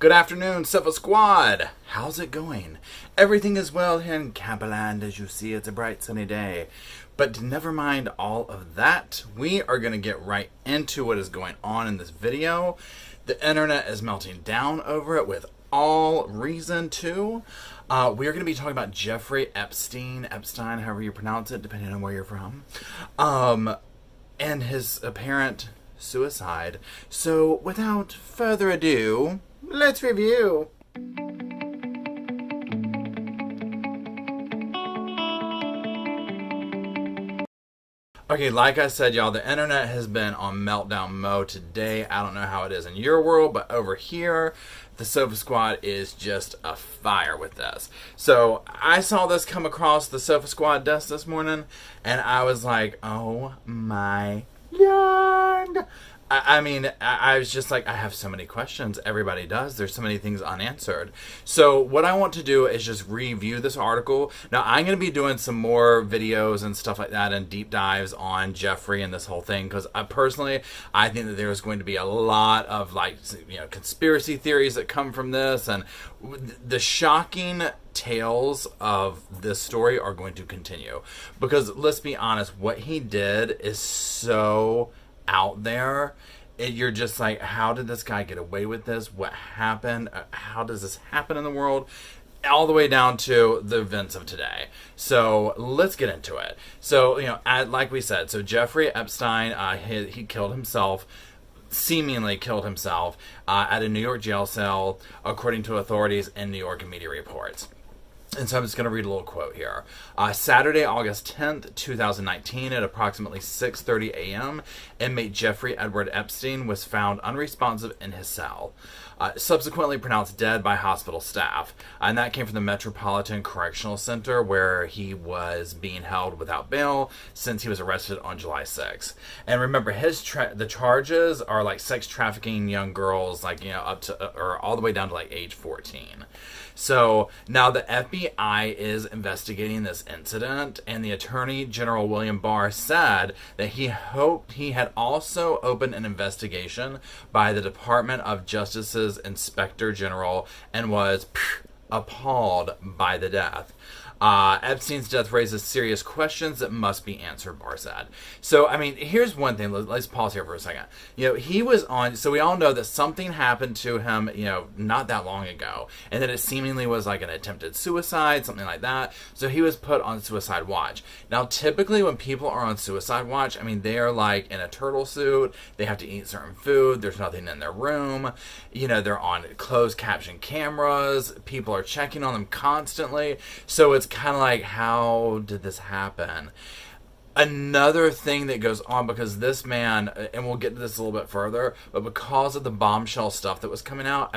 Good afternoon, Civil Squad. How's it going? Everything is well here in Campaland. As you see, it's a bright sunny day. But never mind all of that. We are going to get right into what is going on in this video. The internet is melting down over it with all reason too. We are going to be talking about Jeffrey Epstein, however you pronounce it, depending on where you're from, and his apparent suicide. So without further ado, let's review. Okay, like I said, y'all, the internet has been on meltdown mode today. I don't know how it is in your world, but over here, the Sofa Squad is just a fire with this. So I saw this come across the Sofa Squad desk this morning, and I was like, oh my God. I was just like, I have so many questions. Everybody does. There's so many things unanswered. So what I want to do is just review this article. Now, I'm going to be doing some more videos and stuff like that and deep dives on Jeffrey and this whole thing because I think that there's going to be a lot of conspiracy theories that come from this, and the shocking tales of this story are going to continue because let's be honest, what he did is so out there. You're just like, how did this guy get away with this? What happened? How does this happen in the world? All the way down to the events of today. So let's get into it. So, like we said, so Jeffrey Epstein, he killed himself, seemingly killed himself at a New York jail cell, according to authorities in New York and media reports. And so I'm just going to read a little quote here. Saturday, August 10th, 2019, at approximately 6:30 a.m., inmate Jeffrey Edward Epstein was found unresponsive in his cell, subsequently pronounced dead by hospital staff. And that came from the Metropolitan Correctional Center, where he was being held without bail since he was arrested on July 6th. And remember, the charges are like sex trafficking young girls, up to or all the way down to age 14. So now the FBI is investigating this incident, and the Attorney General William Barr said that he hoped he had also opened an investigation by the Department of Justice's Inspector General and was appalled by the death. Epstein's death raises serious questions that must be answered, Barr said. So, here's one thing. Let's pause here for a second. He was on, so we all know that something happened to him, not that long ago, and that it seemingly was like an attempted suicide, something like that. So he was put on suicide watch. Now, typically when people are on suicide watch, they are like in a turtle suit, they have to eat certain food, there's nothing in their room, they're on closed caption cameras, people are checking on them constantly. So it's kind of like, how did this happen? Another thing that goes on, because this man, and we'll get to this a little bit further, but because of the bombshell stuff that was coming out,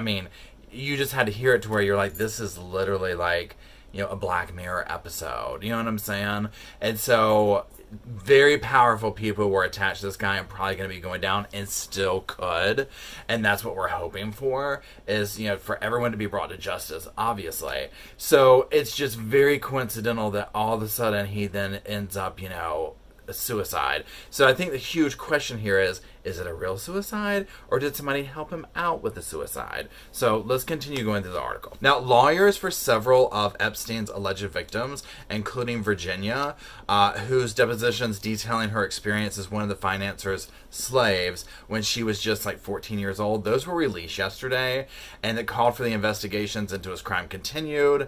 you just had to hear it to where you're like, this is literally like, a Black Mirror episode. You know what I'm saying? And so very powerful people were attached to this guy and probably going to be going down and still could. And that's what we're hoping for is, for everyone to be brought to justice, obviously. So it's just very coincidental that all of a sudden he then ends up, a suicide. So I think the huge question here is it a real suicide or did somebody help him out with the suicide? So let's continue going through the article. Now, lawyers for several of Epstein's alleged victims, including Virginia, whose depositions detailing her experience as one of the financier's slaves when she was just 14 years old, those were released yesterday, and it called for the investigations into his crime continued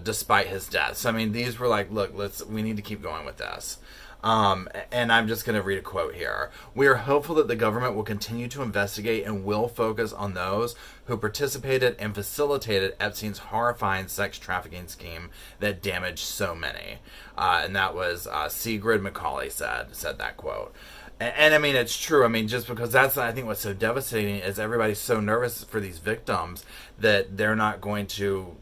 despite his death. So these were like, look, we need to keep going with this. And I'm just going to read a quote here. We are hopeful that the government will continue to investigate and will focus on those who participated and facilitated Epstein's horrifying sex trafficking scheme that damaged so many. And that was Sigrid McCauley said that quote. And it's true. Just because that's, I think, what's so devastating is everybody's so nervous for these victims that they're not going to,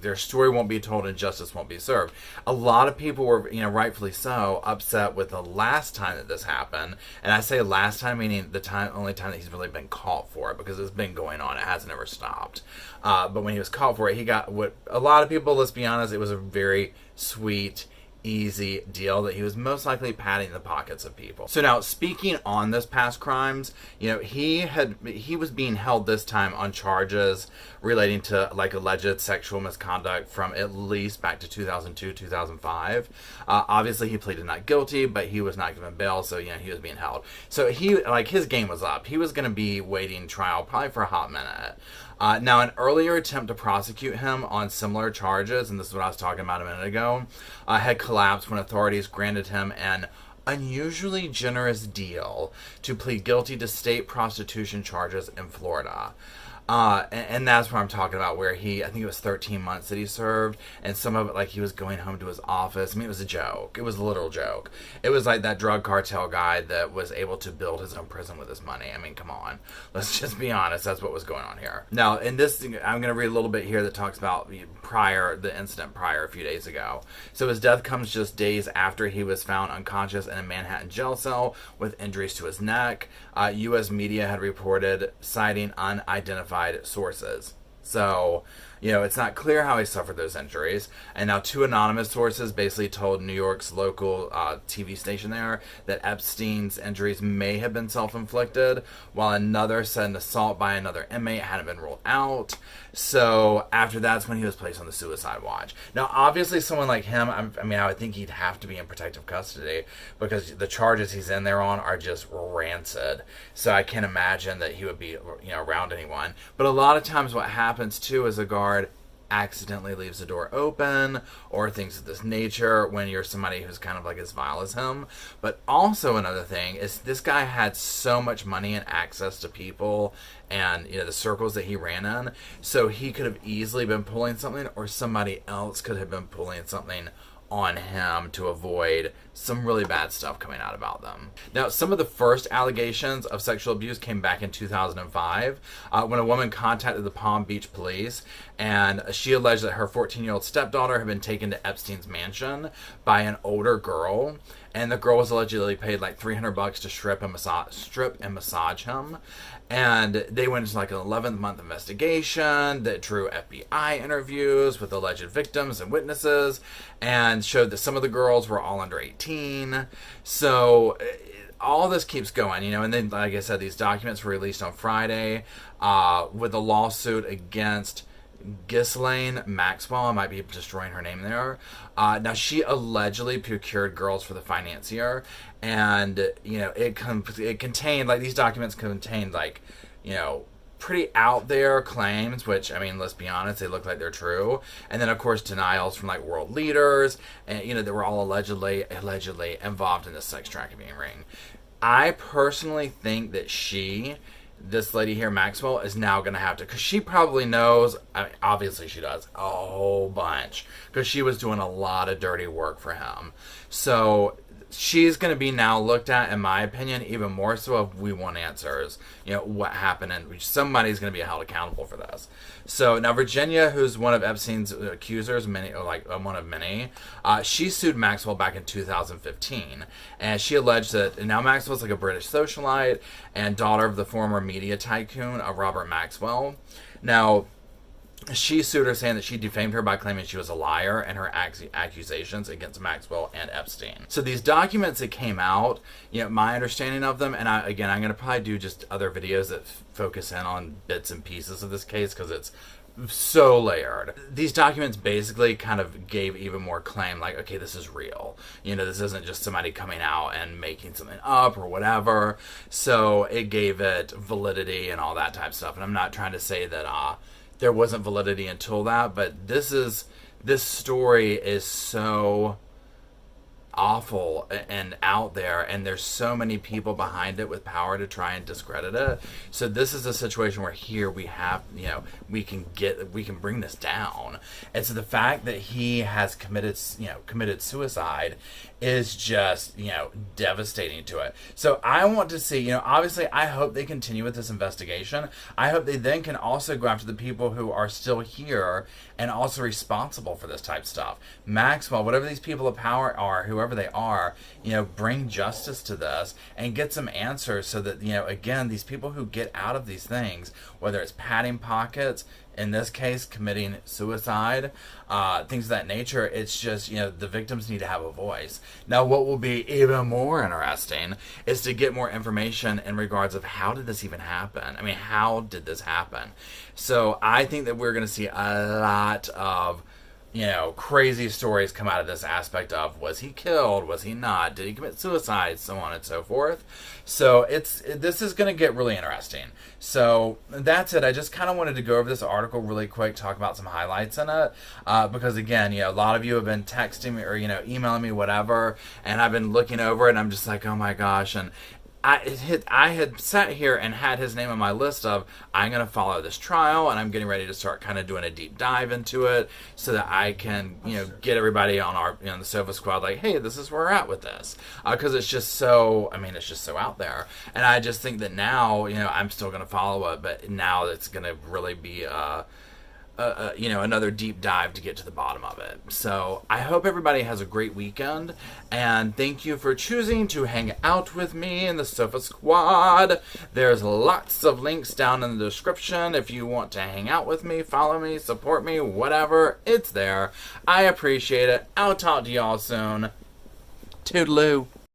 their story won't be told and justice won't be served. A lot of people were, rightfully so, upset with the last time that this happened. And I say last time, meaning the only time that he's really been caught for it, because it's been going on. It hasn't ever stopped. But when he was caught for it, he got what a lot of people, let's be honest, it was a very sweet, easy deal, that he was most likely padding the pockets of people. So now, speaking on this past crimes, he was being held this time on charges relating to like alleged sexual misconduct from at least back to 2002, 2005. Obviously, he pleaded not guilty, but he was not given bail, so he was being held. So his game was up. He was going to be waiting trial probably for a hot minute. Now, an earlier attempt to prosecute him on similar charges, and this is what I was talking about a minute ago, had collapsed when authorities granted him an unusually generous deal to plead guilty to state prostitution charges in Florida. And that's what I'm talking about, where I think it was 13 months that he served, and some of it, like, he was going home to his office. I mean, it was a joke. It was a literal joke. It was like that drug cartel guy that was able to build his own prison with his money. I mean, come on. Let's just be honest. That's what was going on here. Now, in this, I'm going to read a little bit here that talks about the incident prior a few days ago. So his death comes just days after he was found unconscious in a Manhattan jail cell with injuries to his neck. U.S. media had reported citing unidentified sources. So, it's not clear how he suffered those injuries. And now 2 anonymous sources basically told New York's local TV station there that Epstein's injuries may have been self-inflicted, while another said an assault by another inmate hadn't been ruled out. So after that's when he was placed on the suicide watch. Now, obviously, someone like him, I would think he'd have to be in protective custody because the charges he's in there on are just rancid. So I can't imagine that he would be, around anyone. But a lot of times what happens, too, is a guard accidentally leaves the door open or things of this nature when you're somebody who's kind of like as vile as him. But also another thing is this guy had so much money and access to people and the circles that he ran in, so he could have easily been pulling something, or somebody else could have been pulling something on him to avoid some really bad stuff coming out about them. Now, some of the first allegations of sexual abuse came back in 2005 when a woman contacted the Palm Beach police, and she alleged that her 14-year-old stepdaughter had been taken to Epstein's mansion by an older girl, and the girl was allegedly paid like $300 to strip and massage him. And they went into like an 11th-month investigation that drew FBI interviews with alleged victims and witnesses, and showed that some of the girls were all under 18. So all this keeps going, and then, like I said, these documents were released on Friday with a lawsuit against Ghislaine Maxwell. I might be destroying her name there. Now, she allegedly procured girls for the financier, and it contained, like, these documents contained, like, pretty out there claims, which, let's be honest, they look like they're true. And then, of course, denials from like world leaders, and that were all allegedly involved in the sex trafficking ring. I personally think that this lady here, Maxwell, is now going to have to, because she probably knows, obviously she does, a whole bunch, because she was doing a lot of dirty work for him. So she's going to be now looked at, in my opinion, even more so if we want answers, what happened, and somebody's going to be held accountable for this. So now Virginia, who's one of Epstein's accusers, one of many, she sued Maxwell back in 2015, and she alleged that now Maxwell's like a British socialite and daughter of the former media tycoon of Robert Maxwell. Now, she sued her, saying that she defamed her by claiming she was a liar, and her accusations against Maxwell and Epstein. So these documents that came out, my understanding of them, and I'm going to probably do just other videos that focus in on bits and pieces of this case because it's so layered. These documents basically kind of gave even more claim, like, okay, this is real. This isn't just somebody coming out and making something up or whatever. So it gave it validity and all that type of stuff. And I'm not trying to say that there wasn't validity until that, but this story is so awful and out there, and there's so many people behind it with power to try and discredit it. So this is a situation where here we have, we can bring this down. And so the fact that he has committed suicide is just, devastating to it. So I want to see, obviously I hope they continue with this investigation. I hope they then can also go after the people who are still here and also responsible for this type of stuff. Maxwell, whatever these people of power are, whoever whoever they are, bring justice to this and get some answers so that, again, these people who get out of these things, whether it's padding pockets, in this case, committing suicide, things of that nature, it's just, the victims need to have a voice. Now, what will be even more interesting is to get more information in regards of how did this even happen? I mean, how did this happen? So I think that we're going to see a lot of crazy stories come out of this aspect of, was he killed? Was he not? Did he commit suicide? So on and so forth. So this is going to get really interesting. So that's it. I just kind of wanted to go over this article really quick, talk about some highlights in it, because again, a lot of you have been texting me or emailing me, whatever, and I've been looking over it, and I'm just like, oh my gosh, and I had sat here and had his name on my list of, I'm going to follow this trial, and I'm getting ready to start kind of doing a deep dive into it so that I can, get everybody on our, the Sofa Squad, like, hey, this is where we're at with this. Because it's just so, it's just so out there. And I just think that now, I'm still going to follow it, but now it's going to really be, another deep dive to get to the bottom of it. So I hope everybody has a great weekend, and thank you for choosing to hang out with me in the Sofa Squad. There's lots of links down in the description if you want to hang out with me, follow me, support me, whatever, it's there. I appreciate it. I'll talk to y'all soon. Toodaloo.